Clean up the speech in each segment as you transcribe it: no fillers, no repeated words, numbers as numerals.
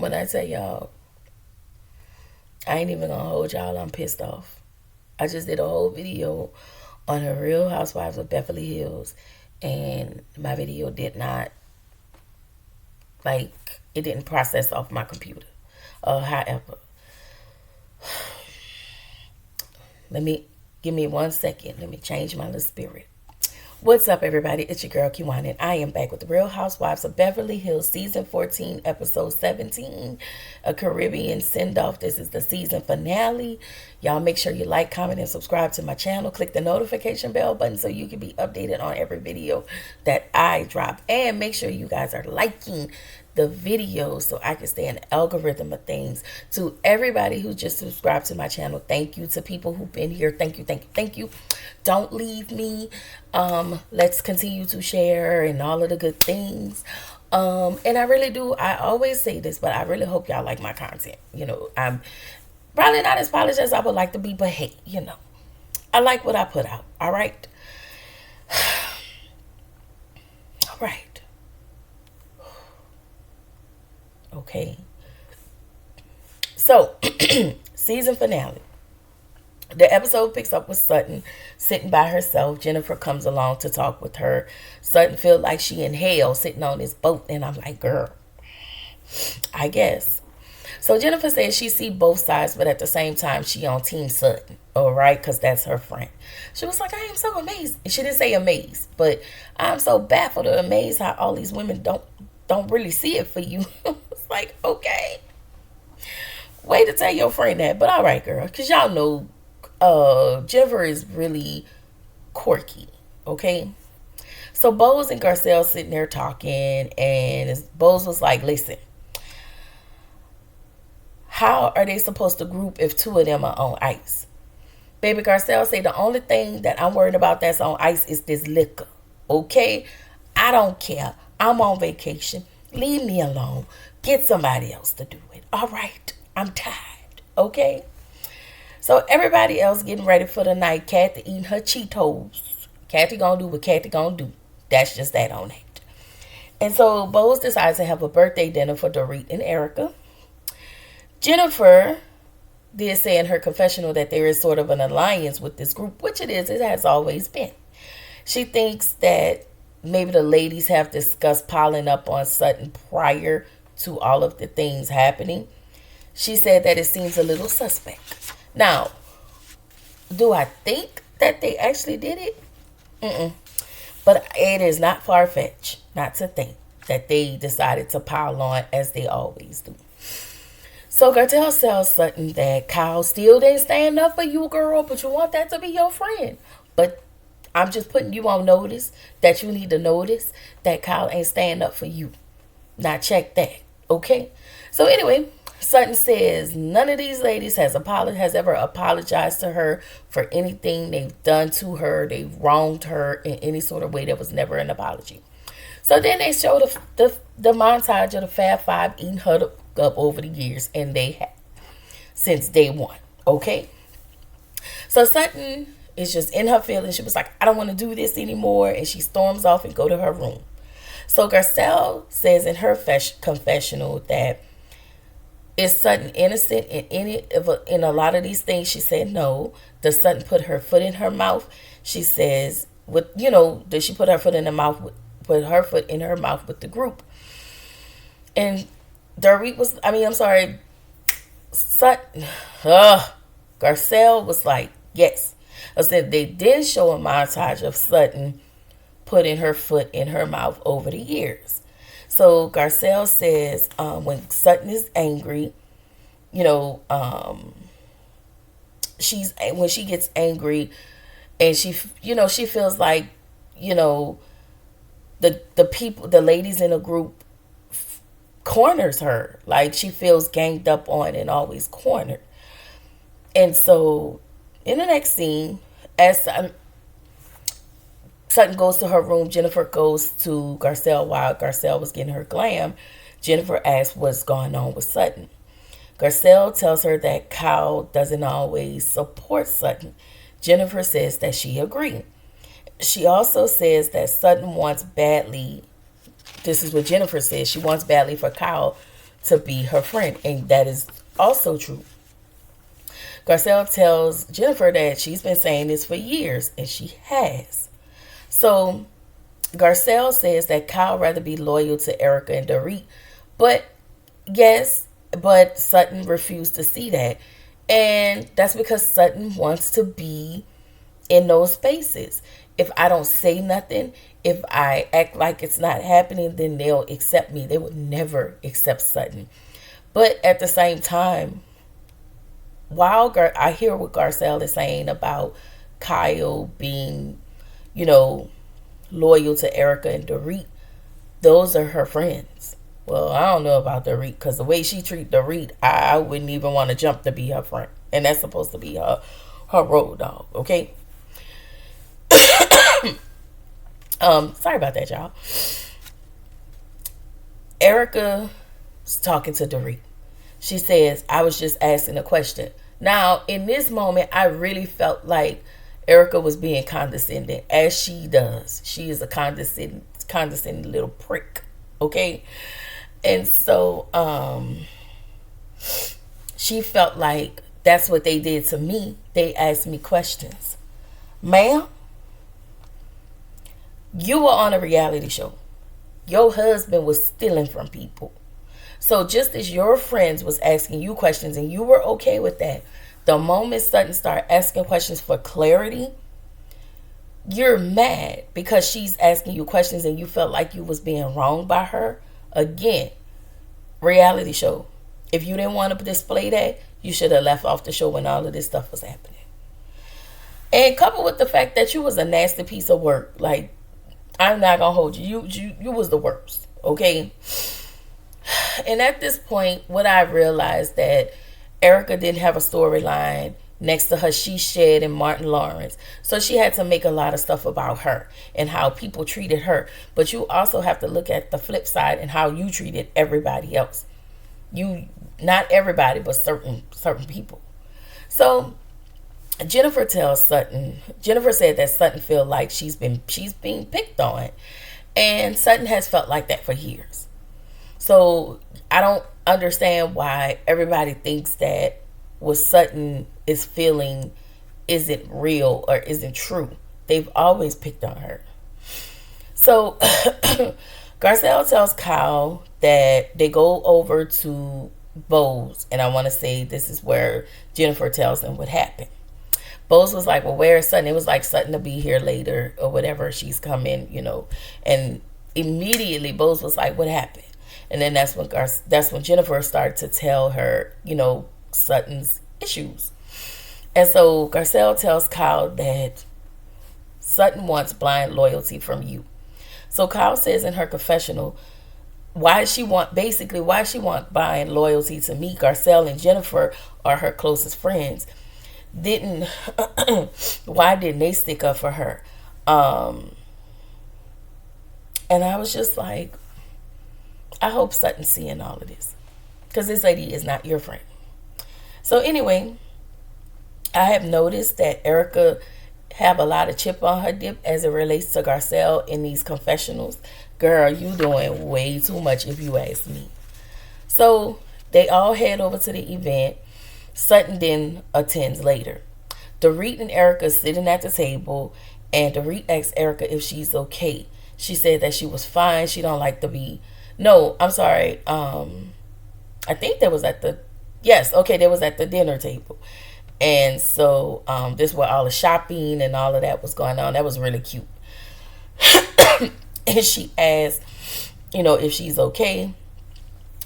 when I tell y'all, I ain't even gonna hold y'all, I'm pissed off. I just did a whole video on her Real Housewives of Beverly Hills, and my video did not, like, it didn't process off my computer. However, give me 1 second. Let me change my little spirit. What's up, everybody? It's your girl, Kiwan, and I am back with the Real Housewives of Beverly Hills, Season 14, Episode 17, A Caribbean Send-Off. This is the season finale. Y'all make sure you like, comment, and subscribe to my channel. Click the notification bell button so you can be updated on every video that I drop. And make sure you guys are liking the videos so I can stay in the algorithm of things. To everybody who just subscribed to my channel, thank you. To people who've been here, thank you, thank you, thank you. Don't leave me. Let's continue to share and all of the good things. And I really do, I always say this, but I really hope y'all like my content. You know, I'm probably not as polished as I would like to be, but hey, you know, I like what I put out. All right. All right. Okay. So, season finale. The episode picks up with Sutton sitting by herself. Jennifer comes along to talk with her. Sutton feels like she in hell sitting on this boat. And I'm like, girl, I guess. So Jennifer says she see both sides, but at the same time, she on Team Sutton. All right, because that's her friend. She was like, I am so amazed. She didn't say amazed, but I'm so baffled and amazed how all these women don't really see it for you. It's like, okay. Way to tell your friend that. But all right, girl. Because y'all know Jennifer is really quirky. Okay. So Bose and Garcelle sitting there talking. And Bose was like, listen. How are they supposed to group if two of them are on ice? Baby Garcelle say the only thing that I'm worried about that's on ice is this liquor. Okay? I don't care. I'm on vacation. Leave me alone. Get somebody else to do it. All right. I'm tired. Okay? So everybody else getting ready for the night. Kathy eating her Cheetos. Kathy gonna do what Kathy gonna do. That's just that on that. And so Bose decides to have a birthday dinner for Dorit and Erica. Jennifer did say in her confessional that there is sort of an alliance with this group, which it is. It has always been. She thinks that maybe the ladies have discussed piling up on Sutton prior to all of the things happening. She said that it seems a little suspect. Now, do I think that they actually did it? But it is not far-fetched not to think that they decided to pile on as they always do. So Garcelle tells Sutton that Kyle still didn't stand up for you, girl, but you want that to be your friend. But I'm just putting you on notice that you need to notice that Kyle ain't stand up for you. Now check that, okay? So anyway, Sutton says none of these ladies has ever apologized to her for anything they've done to her. They've wronged her in any sort of way. There was never an apology. So then they show the montage of the Fab Five eating her up over the years, and they have since day one. Okay, so Sutton is just in her feelings. She was like, I don't want to do this anymore, and she storms off and go to her room. So Garcelle says in her confessional that is Sutton innocent in a lot of these things. She said no. Does Sutton put her foot in her mouth? She says does she put her foot in her mouth with the group? And Dorit was, Sutton, Garcelle was like, yes. I said they did show a montage of Sutton putting her foot in her mouth over the years. So Garcelle says when Sutton is angry, when she gets angry and she feels like, the ladies in a group corners her, like she feels ganged up on and always cornered. And so in the next scene, as Sutton goes to her room, Jennifer goes to Garcelle while Garcelle was getting her glam. Jennifer asks what's going on with Sutton. Garcelle tells her that Kyle doesn't always support Sutton. Jennifer says that she agrees. She also says that Sutton wants badly, this is what Jennifer says, she wants badly for Kyle to be her friend. And that is also true. Garcelle tells Jennifer that she's been saying this for years, and she has. So Garcelle says that Kyle rather be loyal to Erica and Dorit, but yes, but Sutton refused to see that. And that's because Sutton wants to be in those spaces. If I don't say nothing, if I act like it's not happening, then they'll accept me. They would never accept Sutton. But at the same time, while I hear what Garcelle is saying about Kyle being, loyal to Erica and Dorit, those are her friends. Well, I don't know about Dorit, because the way she treats Dorit, I wouldn't even want to jump to be her friend. And that's supposed to be her road dog, okay? Sorry about that, y'all. Erica's talking to Dorit. She says, I was just asking a question. Now, in this moment, I really felt like Erica was being condescending, as she does. She is a condescending little prick, okay? And so she felt like that's what they did to me. They asked me questions. Ma'am, you were on a reality show. Your husband was stealing from people. So just as your friends was asking you questions and you were okay with that, the moment Sutton started asking questions for clarity, you're mad because she's asking you questions and you felt like you was being wronged by her. Again, reality show. If you didn't want to display that, you should have left off the show when all of this stuff was happening. And coupled with the fact that you was a nasty piece of work, like, I'm not gonna hold you. You was the worst, okay? And at this point, what I realized that Erica didn't have a storyline next to her She Shed and Martin Lawrence. So she had to make a lot of stuff about her and how people treated her. But you also have to look at the flip side and how you treated everybody else. Not everybody, but certain people. So Jennifer said that Sutton feel like she's being picked on. And Sutton has felt like that for years. So I don't understand why everybody thinks that what Sutton is feeling isn't real or isn't true. They've always picked on her. So Garcelle tells Kyle that they go over to Bose, and I want to say this is where Jennifer tells them what happened. Bose was like, well, where is Sutton? It was like Sutton to be here later or whatever. She's coming, and immediately Bose was like, what happened? And then that's when Jennifer started to tell her, Sutton's issues. And so Garcelle tells Kyle that Sutton wants blind loyalty from you. So Kyle says in her confessional, why she want blind loyalty to me? Garcelle and Jennifer are her closest friends. Why didn't they stick up for her? And I was just like, I hope Sutton's seeing all of this, because this lady is not your friend. So anyway, I have noticed that Erica have a lot of chip on her dip as it relates to Garcelle in these confessionals. Girl, you doing way too much if you ask me. So they all head over to the event. Sutton then attends later. Dorit and Erica sitting at the table, and Dorit asks Erica if she's okay. She said that she was fine. She don't like to be... No, I'm sorry. I think they was at the... Yes, okay, they was at the dinner table. And so this where all the shopping and all of that was going on. That was really cute. And she asked, if she's okay.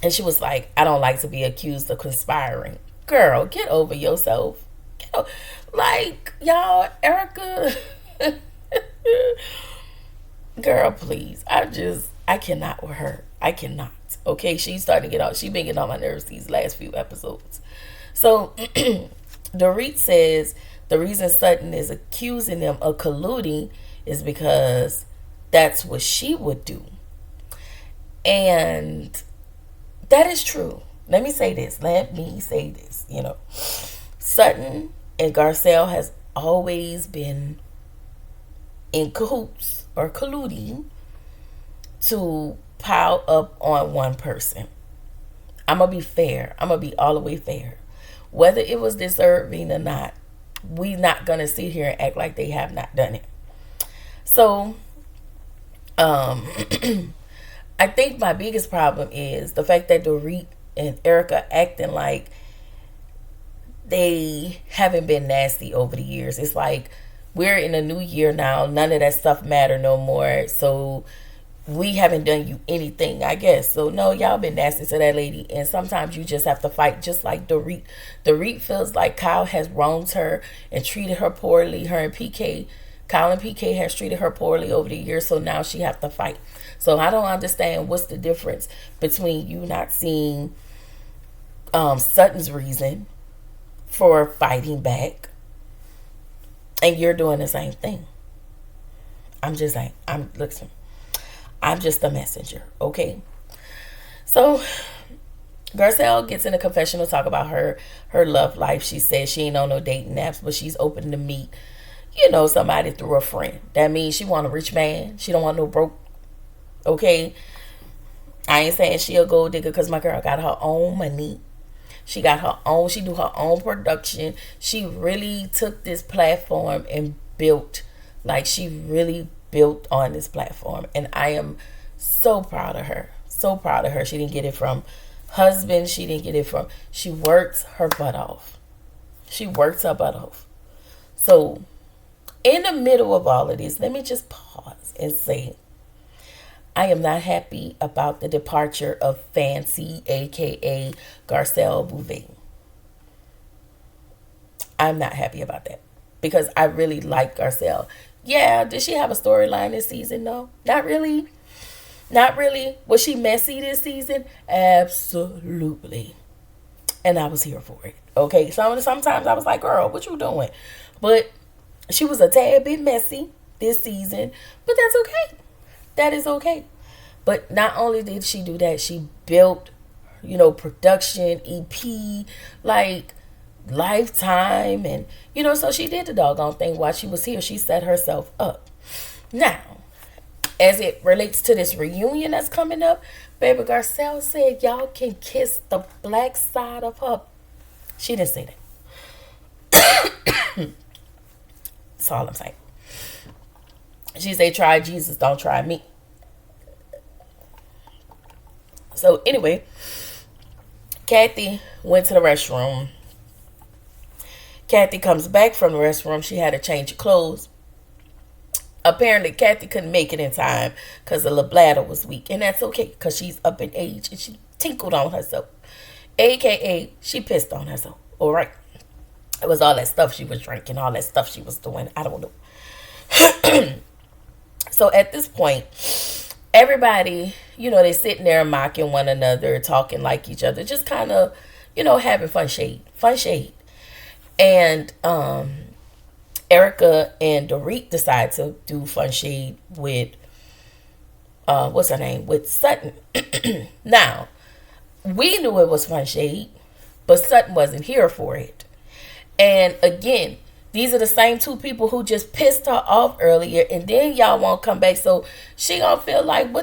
And she was like, I don't like to be accused of conspiring. Girl, get over yourself. Like, y'all, Erica. Girl, please. I cannot with her. I cannot. Okay, she's starting to get on. She's been getting on my nerves these last few episodes. So, Dorit says the reason Sutton is accusing them of colluding is because that's what she would do. And that is true. Let me say this. Sutton and Garcelle has always been in cahoots or colluding to pile up on one person. I'm going to be fair. I'm going to be all the way fair. Whether it was deserving or not, we not going to sit here and act like they have not done it. So, um, I think my biggest problem is the fact that Dorit and Erica acting like they haven't been nasty over the years. It's like we're in a new year now. None of that stuff matter no more. So we haven't done you anything, I guess. So no, y'all been nasty to that lady. And sometimes you just have to fight, just like Dorit. Dorit feels like Kyle has wronged her and treated her poorly. Her and PK, Kyle and PK has treated her poorly over the years. So now she have to fight. So I don't understand what's the difference between you not seeing Sutton's reason for fighting back and you're doing the same thing. I'm just saying, listen, I'm just a messenger, okay? So Garcelle gets in a confessional, talk about her love life. She says she ain't on no dating apps, but she's open to meet, somebody through a friend. That means she want a rich man. She don't want no broke, okay? I ain't saying she a gold digger because my girl got her own money. She got her own, she do her own production. She really took this platform and built, like she really built on this platform. And I am so proud of her. So proud of her. She didn't get it from husband. She didn't get it from, she works her butt off. She works her butt off. So in the middle of all of this, let me just pause and say, I am not happy about the departure of Fancy, a.k.a. Garcelle Bouvet. I'm not happy about that because I really like Garcelle. Yeah, did she have a storyline this season? No, not really. Not really. Was she messy this season? Absolutely. And I was here for it. Okay, sometimes I was like, girl, what you doing? But she was a tad bit messy this season, but that's okay. That is okay. But not only did she do that, she built, production, EP, like Lifetime. And, so she did the doggone thing while she was here. She set herself up. Now, as it relates to this reunion that's coming up, baby Garcelle said y'all can kiss the black side of her. She didn't say that. That's all I'm saying. She said, try Jesus, don't try me. So anyway, Kathy went to the restroom. Kathy comes back from the restroom. She had to change her clothes. Apparently, Kathy couldn't make it in time because the little bladder was weak. And that's okay because she's up in age and she tinkled on herself. AKA, she pissed on herself. All right. It was all that stuff she was drinking, all that stuff she was doing. I don't know. So at this point, everybody, they sitting there mocking one another, talking like each other, just kind of, having fun shade. And Erica and Dorit decide to do fun shade with, what's her name? With Sutton. Now, we knew it was fun shade, but Sutton wasn't here for it. And again, these are the same two people who just pissed her off earlier, and then y'all won't come back. So she gonna feel like,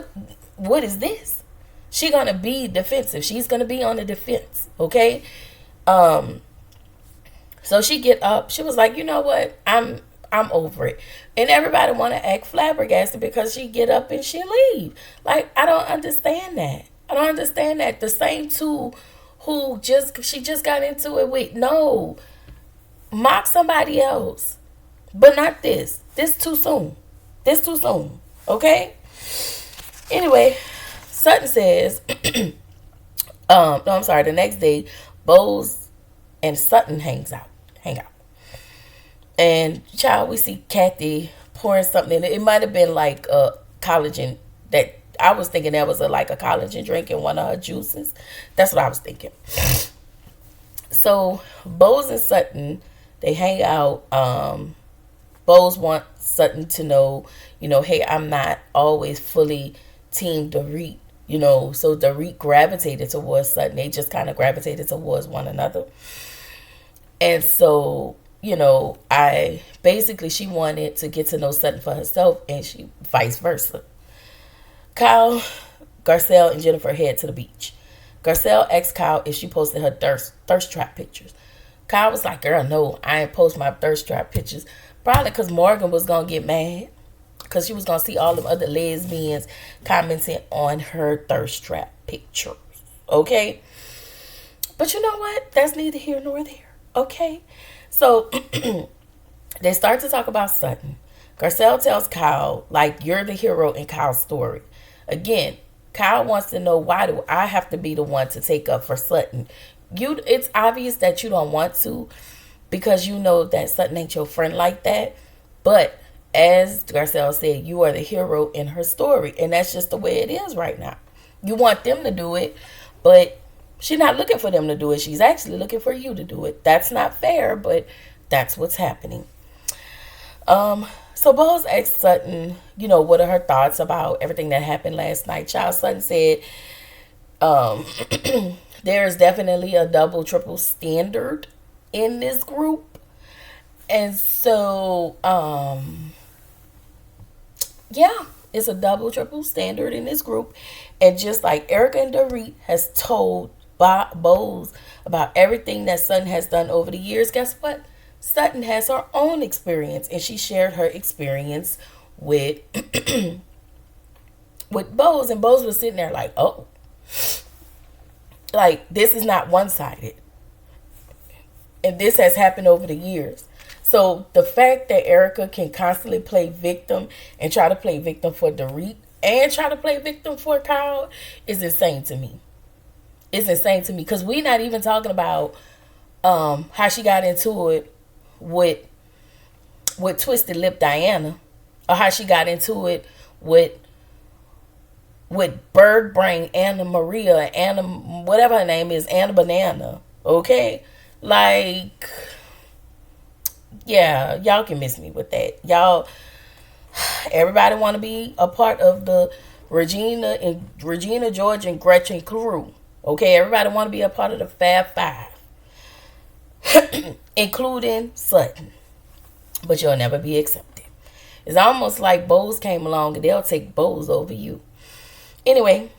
what is this? She gonna be defensive. She's gonna be on the defense, okay? So she get up. She was like, you know what? I'm over it. And everybody want to act flabbergasted because she get up and she leave. Like, I don't understand that. The same two who she just got into it with. No. Mock somebody else. But not this. This too soon. Okay? Anyway, Sutton says, no, I'm sorry, the next day, Bose and Sutton hang out. And child, we see Kathy pouring something in. It might have been like a collagen that I was thinking that was like a collagen drink in one of her juices. That's what I was thinking. So Bose and Sutton, they hang out. Bose wants Sutton to know, hey, I'm not always fully team Dorit, so Dorit gravitated towards Sutton. They just kind of gravitated towards one another. And so, she wanted to get to know Sutton for herself, and she vice versa. Kyle, Garcelle, and Jennifer head to the beach. Garcelle asked Kyle if she posted her thirst trap pictures. Kyle was like, girl, no, I ain't post my thirst trap pictures. Probably because Morgan was going to get mad. Because she was going to see all them other lesbians commenting on her thirst trap pictures. Okay? But you know what? That's neither here nor there. Okay? So, they start to talk about Sutton. Garcelle tells Kyle, like, you're the hero in Kyle's story. Again, Kyle wants to know, why do I have to be the one to take up for Sutton? It's obvious that you don't want to, because you know that Sutton ain't your friend like that. But as Garcelle said, you are the hero in her story, and that's just the way it is right now. You want them to do it, but she's not looking for them to do it. She's actually looking for you to do it. That's not fair, but that's what's happening. So Bose asked Sutton, what are her thoughts about everything that happened last night. Child Sutton said, there is definitely a double, triple standard in this group. And so, it's a double, triple standard in this group. And just like Erica and Dorit has told Bose about everything that Sutton has done over the years, guess what? Sutton has her own experience, and she shared her experience with with Bose, and Bose was sitting there like, oh, like, this is not one-sided, and this has happened over the years. So the fact that Erica can constantly play victim and try to play victim for Dorit and try to play victim for Kyle is insane to me. It's insane to me, because we're not even talking about how she got into it with Twisted Lip Diana, or how she got into it with Bird Brain Anna Maria, Anna, whatever her name is, Anna Banana. Okay? Like, yeah, y'all can miss me with that. Y'all, everybody want to be a part of the Regina George and Gretchen crew. Okay? Everybody want to be a part of the Fab Five. Including Sutton. But you'll never be accepted. It's almost like Bose came along and they'll take Bose over you. Anyway,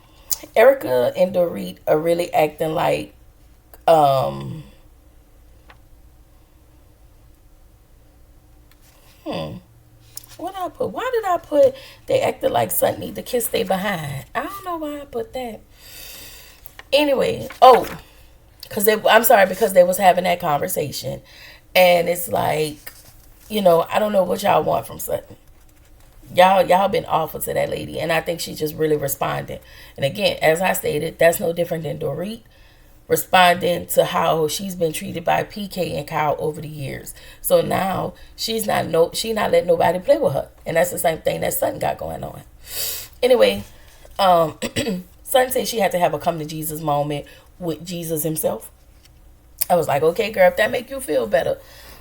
Erica and Dorit are really acting like what I put? Why did I put they acted like Sutton need to kiss they behind? I don't know why I put that. Anyway, because they was having that conversation, and it's like, I don't know what y'all want from Sutton. Y'all been awful to that lady, and I think she's just really responding. And again, as I stated, that's no different than Dorit responding to how she's been treated by PK and Kyle over the years. So now she's not letting nobody play with her, and that's the same thing that Sutton got going on. Anyway, Sutton said she had to have a come to Jesus moment with Jesus himself. I was like, okay, girl, if that make you feel better,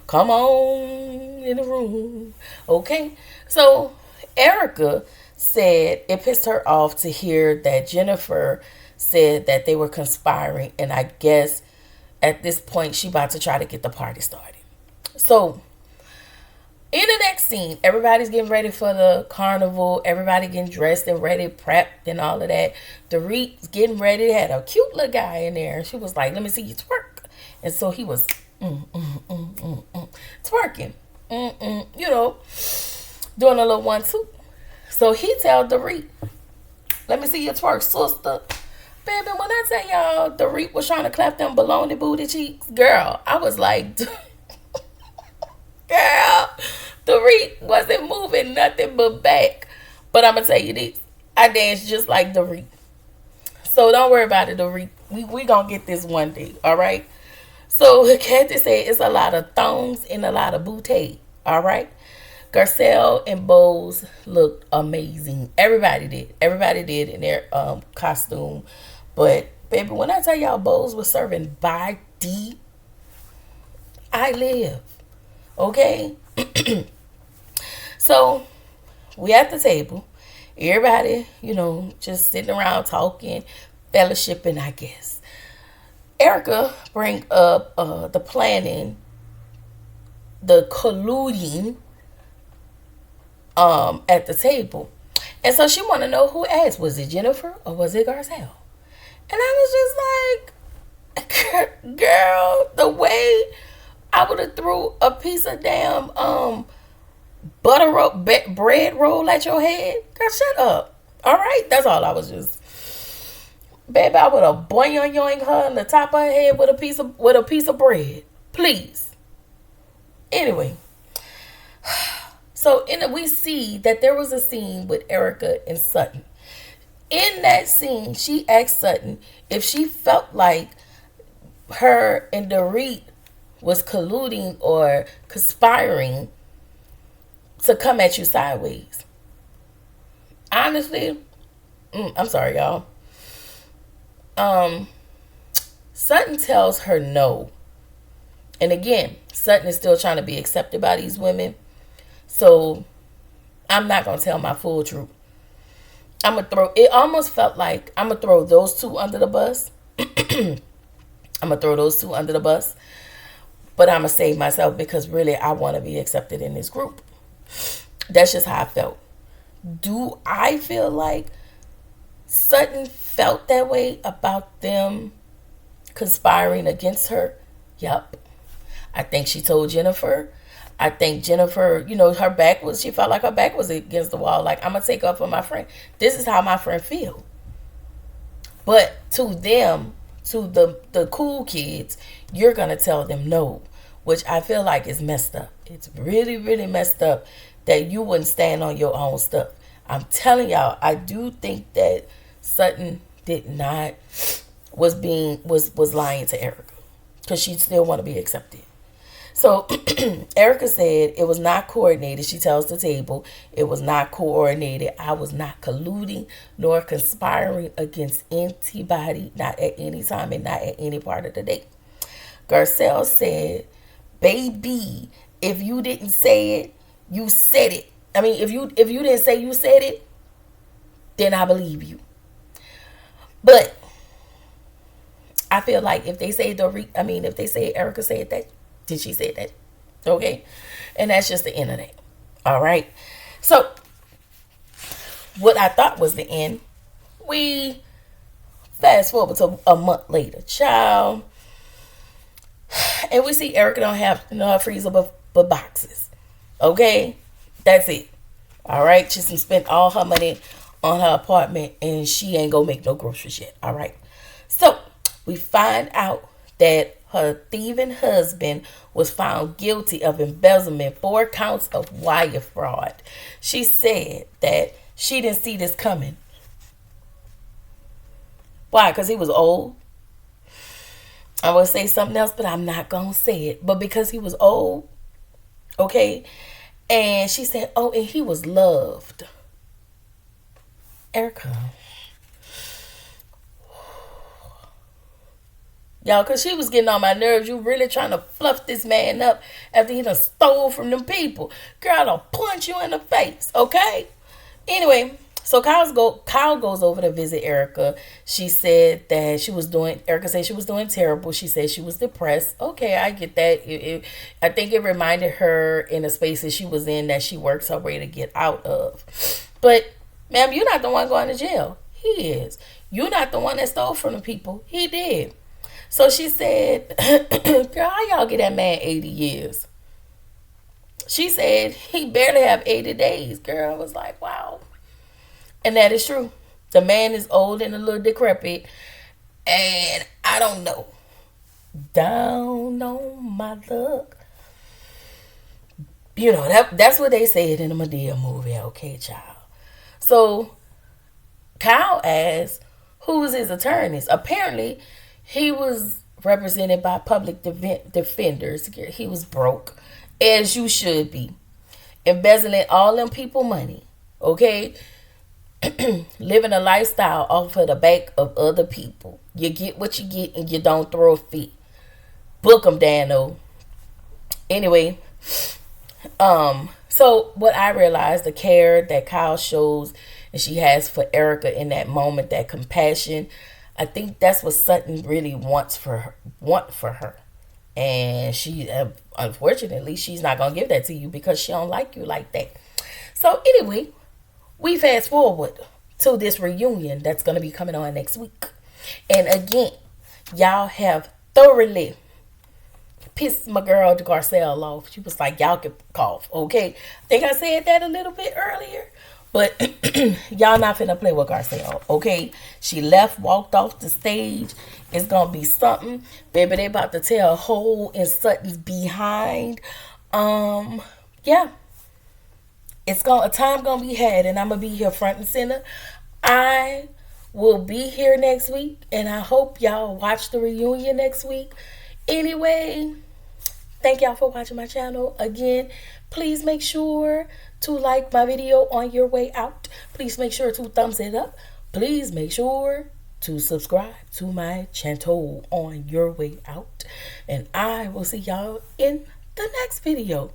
come on in the room. Okay. So Erica said it pissed her off to hear that Jennifer said that they were conspiring, and I guess at this point she about to try to get the party started. So in the next scene, everybody's getting ready for the carnival. Everybody getting dressed and ready, prepped and all of that. Dorit's getting ready. Had a cute little guy in there. She was like, let me see you twerk. And so he was twerking. Doing a little 1-2. So he tell Dorit, let me see you twerk, sister. Baby, when I tell y'all Dorit was trying to clap them baloney booty cheeks, girl, I was like, girl, Dorit wasn't moving nothing but back. But I'm going to tell you this. I danced just like Dorit. So don't worry about it, Dorit. We going to get this one day, all right? So Kathy said it's a lot of thongs and a lot of booty, all right? Garcelle and Bose looked amazing. Everybody did in their costume. But, baby, when I tell y'all Bose was serving by D, I live. Okay? So, we at the table. Everybody, just sitting around talking, fellowshipping, I guess. Erica bring up the planning, the colluding at the table. And so she want to know who asked. Was it Jennifer or was it Garcelle? And I was just like, girl, the way I would have threw a piece of damn bread roll at your head. Girl, shut up. All right, that's all I was just. Baby, I would have boing yoing her in the top of her head with a piece of bread. Please. Anyway, so we see that there was a scene with Erica and Sutton. In that scene, she asked Sutton if she felt like her and Dorit was colluding or conspiring to come at you sideways. Honestly, I'm sorry, y'all. Sutton tells her no. And again, Sutton is still trying to be accepted by these women. So I'm not going to tell my full truth. It almost felt like I'm going to throw those two under the bus. I'm going to throw those two under the bus. But I'm going to save myself because really I want to be accepted in this group. That's just how I felt. Do I feel like Sutton felt that way about them conspiring against her? Yep. I think she told Jennifer. I think Jennifer, she felt like her back was against the wall. Like, I'm going to take up for my friend. This is how my friend feel. But to them, to the cool kids, you're going to tell them no, which I feel like is messed up. It's really, really messed up that you wouldn't stand on your own stuff. I'm telling y'all, I do think that Sutton was lying to Erica because she still want to be accepted. So Erica said it was not coordinated. She tells the table it was not coordinated. I was not colluding nor conspiring against anybody, not at any time and not at any part of the day. Garcelle said, baby, if you didn't say it, you said it. I mean, if you didn't say you said it, then I believe you. But I feel like if they say Erica said that, did she say that? Okay. And that's just the end of that. All right. So what I thought was the end, we fast forward to a month later. Child. And we see Erica don't have her freezer but boxes. Okay. That's it. All right. She spent all her money on her apartment and she ain't gonna make no groceries yet. All right. So we find out that her thieving husband was found guilty of embezzlement, 4 counts of wire fraud. She said that she didn't see this coming. Why? Because he was old. I would say something else, but I'm not going to say it. But because he was old, okay? And she said, oh, and he was loved. Erica. Y'all, because she was getting on my nerves. You really trying to fluff this man up after he done stole from them people. Girl, I'll punch you in the face, okay? Anyway, so Kyle goes over to visit Erica. She said that Erica said she was doing terrible. She said she was depressed. Okay, I get that. I think it reminded her in the space that she was in that she works her way to get out of. But, ma'am, you're not the one going to jail. He is. You're not the one that stole from the people. He did. So she said, girl, how y'all get that man 80 years? She said he barely have 80 days. Girl, I was like, wow. And that is true. The man is old and a little decrepit. And I don't know. Down on my luck. You know, that's what they said in the Madea movie. Okay, child. So Kyle asked, who was his attorneys? Apparently, he was represented by public defenders. He was broke, as you should be. Embezzling all them people money, okay? Living a lifestyle off of the back of other people. You get what you get and you don't throw a fit. Book them, Dano. Anyway, so what I realized, the care that Kyle shows and she has for Erica in that moment, that compassion, I think that's what Sutton really want for her. And she, unfortunately, she's not going to give that to you because she don't like you like that. So anyway, we fast forward to this reunion that's going to be coming on next week. And again, y'all have thoroughly pissed my girl Garcelle off. She was like, y'all can cough, okay? I think I said that a little bit earlier. But y'all not finna play with Garcelle, okay? She left, walked off the stage. It's gonna be something. Baby, they about to tear a hole in Sutton's behind. Yeah. It's a time gonna be had, and I'm gonna be here front and center. I will be here next week, and I hope y'all watch the reunion next week. Anyway, thank y'all for watching my channel. Again, please make sure to like my video on your way out. Please make sure to thumbs it up. Please make sure to subscribe to my channel on your way out. And I will see y'all in the next video.